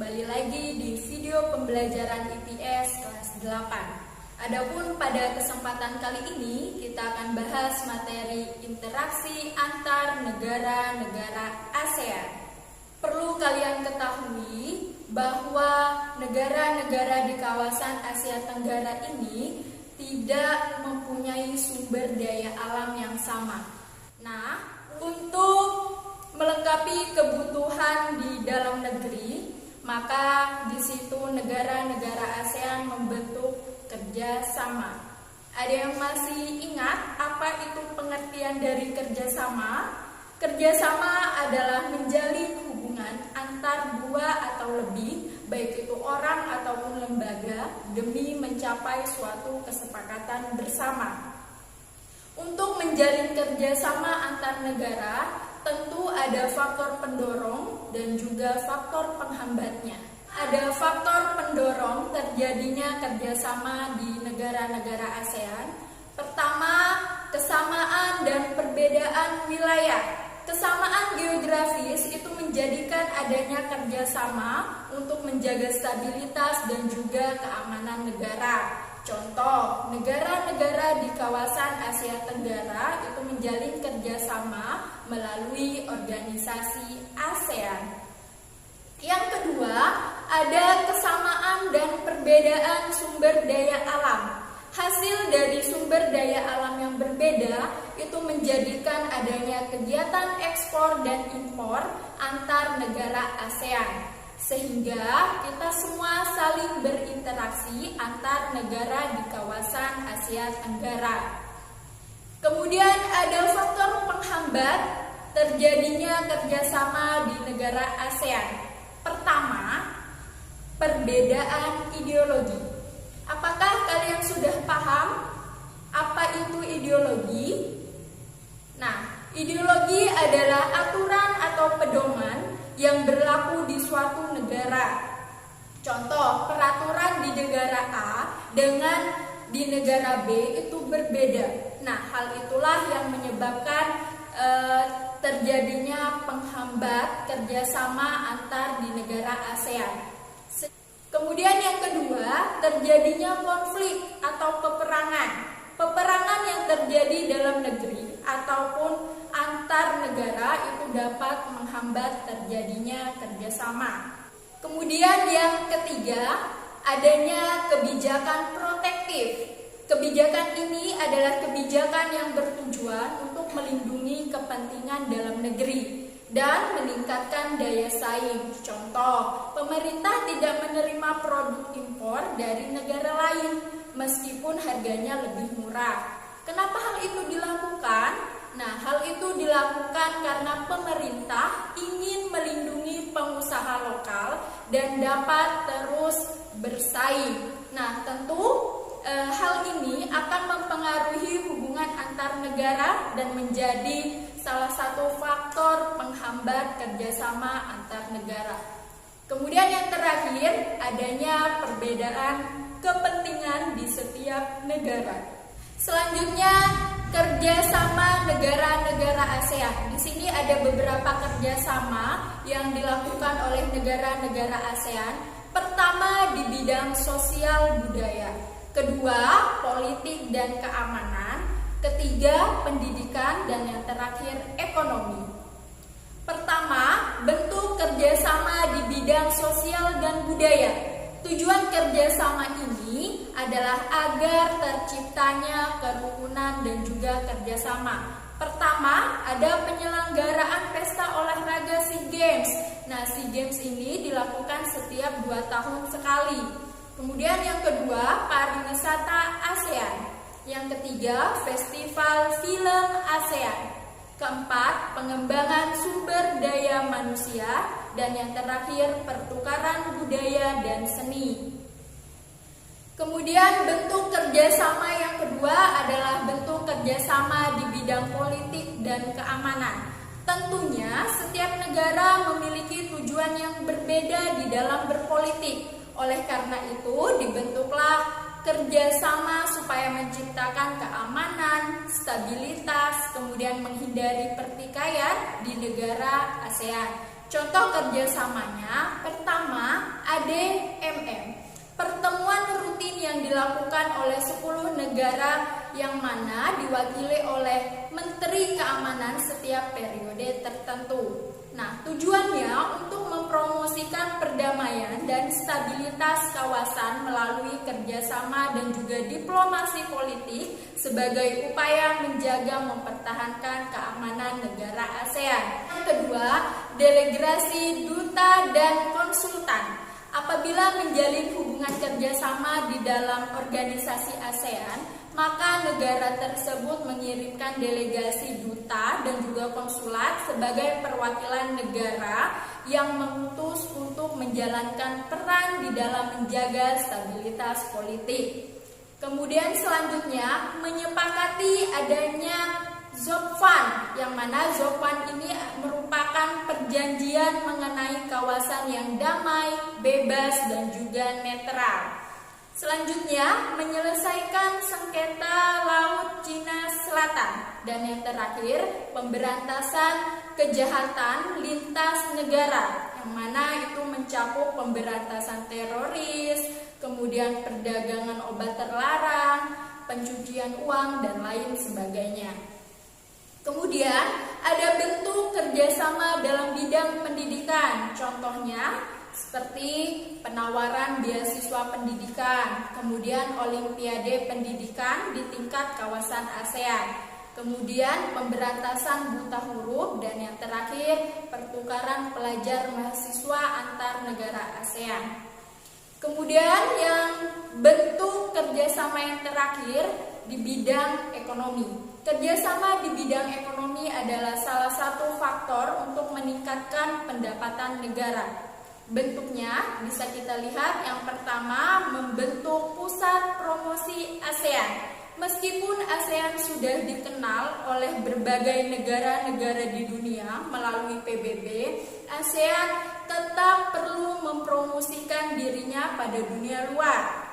kembali lagi di video pembelajaran IPS kelas 8. Adapun pada kesempatan kali ini kita akan bahas materi interaksi antar negara-negara ASEAN. Perlu kalian ketahui bahwa negara-negara di kawasan Asia Tenggara ini tidak mempunyai sumber daya alam yang sama. Nah, untuk melengkapi kebutuhan di dalam negeri, maka di situ negara-negara ASEAN membentuk kerjasama. Ada yang masih ingat apa itu pengertian dari kerjasama? Kerjasama adalah menjalin hubungan antar dua atau lebih, baik itu orang ataupun lembaga, demi mencapai suatu kesepakatan bersama. Untuk menjalin kerjasama antar negara, tentu ada faktor pendorong dan juga faktor penghambatnya. Ada faktor pendorong terjadinya kerjasama di negara-negara ASEAN. Pertama, kesamaan dan perbedaan wilayah. Kesamaan geografis itu menjadikan adanya kerjasama untuk menjaga stabilitas dan juga keamanan negara. Contoh, negara-negara di kawasan Asia Tenggara itu menjalin kerjasama melalui organisasi ASEAN. Yang kedua, ada kesamaan dan perbedaan sumber daya alam. Hasil dari sumber daya alam yang berbeda itu menjadikan adanya kegiatan ekspor dan impor antar negara ASEAN, sehingga kita semua saling berinteraksi antar negara di kawasan Asia Tenggara. Kemudian ada faktor penghambat terjadinya kerjasama di negara ASEAN. Pertama, perbedaan ideologi. Apakah kalian sudah paham apa itu ideologi? Nah, ideologi adalah aturan atau pedoman yang berlaku di suatu negara. Contoh, peraturan di negara A dengan di negara B itu berbeda. Nah, hal itulah yang menyebabkan terjadinya penghambat kerjasama antar di negara ASEAN. Kemudian yang kedua, terjadinya konflik atau peperangan. Peperangan yang terjadi dalam negeri ataupun antar negara itu dapat menghambat terjadinya kerjasama. Kemudian yang ketiga, adanya kebijakan protektif. Kebijakan ini adalah kebijakan yang bertujuan untuk melindungi kepentingan dalam negeri dan meningkatkan daya saing. Contoh, pemerintah tidak menerima produk impor dari negara lain meskipun harganya lebih murah. Kenapa hal itu dilakukan? Nah, hal itu dilakukan karena pemerintah ingin melindungi pengusaha lokal dan dapat terus bersaing. Nah, tentu hal ini akan mempengaruhi hubungan antar negara dan menjadi salah satu faktor penghambat kerjasama antar negara. Kemudian yang terakhir, adanya perbedaan kepentingan di setiap negara. Selanjutnya, kerjasama negara-negara ASEAN. Di sini ada beberapa kerjasama yang dilakukan oleh negara-negara ASEAN. Pertama, di bidang sosial budaya. Kedua, politik dan keamanan. Ketiga, pendidikan. Dan yang terakhir, ekonomi. Pertama, bentuk kerjasama di bidang sosial dan budaya. Tujuan kerjasama ini adalah agar terciptanya kerukunan dan juga kerjasama. Pertama, ada penyelenggaraan pesta olahraga SEA Games. Nah, SEA Games ini dilakukan setiap 2 tahun sekali. Kemudian yang kedua, pariwisata ASEAN. Yang ketiga, festival film ASEAN. Keempat, pengembangan sumber daya manusia. Dan yang terakhir, pertukaran budaya dan seni. Kemudian bentuk kerjasama yang kedua adalah bentuk kerjasama di bidang politik dan keamanan. Tentunya setiap negara memiliki tujuan yang berbeda di dalam berpolitik. Oleh karena itu dibentuklah kerjasama supaya menciptakan keamanan, stabilitas, kemudian menghindari pertikaian di negara ASEAN. Contoh kerjasamanya, pertama ADMM, pertemuan rutin yang dilakukan oleh 10 negara yang mana diwakili oleh Menteri Keamanan setiap periode tertentu. Nah, tujuannya untuk mempromosikan perdamaian dan stabilitas kawasan melalui kerjasama dan juga diplomasi politik sebagai upaya menjaga mempertahankan keamanan negara ASEAN. Yang kedua, delegasi duta dan konsultan. Apabila menjalin hubungan kerjasama di dalam organisasi ASEAN, maka negara tersebut mengirimkan delegasi duta dan juga konsulat sebagai perwakilan negara yang mengutus untuk menjalankan peran di dalam menjaga stabilitas politik. Kemudian selanjutnya menyepakati adanya ZOPFAN, yang mana ZOPFAN ini merupakan perjanjian mengenai kawasan yang damai, bebas, dan juga netral. Selanjutnya, menyelesaikan sengketa Laut Cina Selatan. Dan yang terakhir, pemberantasan kejahatan lintas negara, yang mana itu mencakup pemberantasan teroris, kemudian perdagangan obat terlarang, pencucian uang, dan lain sebagainya. Kemudian ada bentuk kerjasama dalam bidang pendidikan, contohnya seperti penawaran beasiswa pendidikan, kemudian olimpiade pendidikan di tingkat kawasan ASEAN, kemudian pemberantasan buta huruf, dan yang terakhir pertukaran pelajar mahasiswa antar negara ASEAN. Kemudian yang bentuk kerjasama yang terakhir di bidang ekonomi. Kerjasama di bidang ekonomi adalah salah satu faktor untuk meningkatkan pendapatan negara. Bentuknya bisa kita lihat, yang pertama membentuk pusat promosi ASEAN. Meskipun ASEAN sudah dikenal oleh berbagai negara-negara di dunia melalui PBB, ASEAN tetap perlu mempromosikan dirinya pada dunia luar.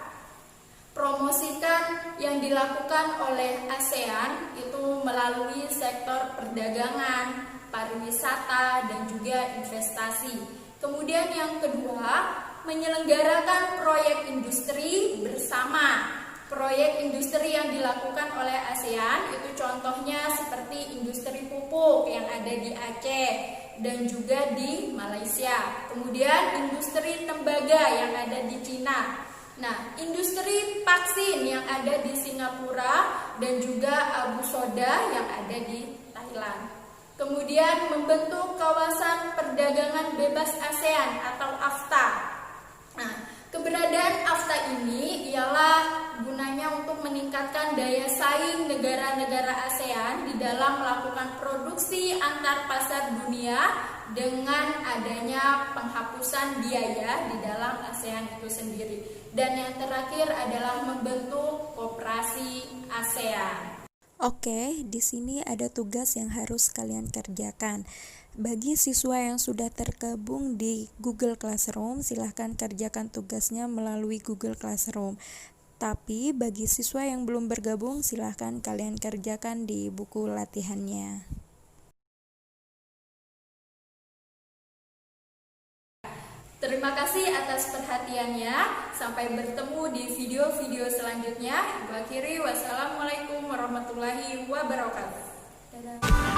Promosikan yang dilakukan oleh ASEAN itu melalui sektor perdagangan, pariwisata, dan juga investasi. Kemudian yang kedua, menyelenggarakan proyek industri bersama. Proyek industri yang dilakukan oleh ASEAN itu contohnya seperti industri pupuk yang ada di Aceh dan juga di Malaysia. Kemudian industri tembaga yang ada di Cina. Nah, industri vaksin yang ada di Singapura dan juga Abu Soda yang ada di Thailand. Kemudian membentuk kawasan perdagangan bebas ASEAN atau AFTA. Nah, keberadaan AFTA ini ialah gunanya untuk meningkatkan daya saing negara-negara ASEAN di dalam melakukan produksi antar pasar dunia dengan adanya penghapusan biaya di dalam ASEAN itu sendiri. Dan yang terakhir adalah membentuk koperasi ASEAN. Oke, di sini ada tugas yang harus kalian kerjakan. Bagi siswa yang sudah tergabung di Google Classroom, silahkan kerjakan tugasnya melalui Google Classroom. Tapi bagi siswa yang belum bergabung, silahkan kalian kerjakan di buku latihannya. Terima kasih atas perhatiannya. Sampai bertemu di video-video selanjutnya. Ibu akhiri, wassalamualaikum warahmatullahi wabarakatuh. Dadah.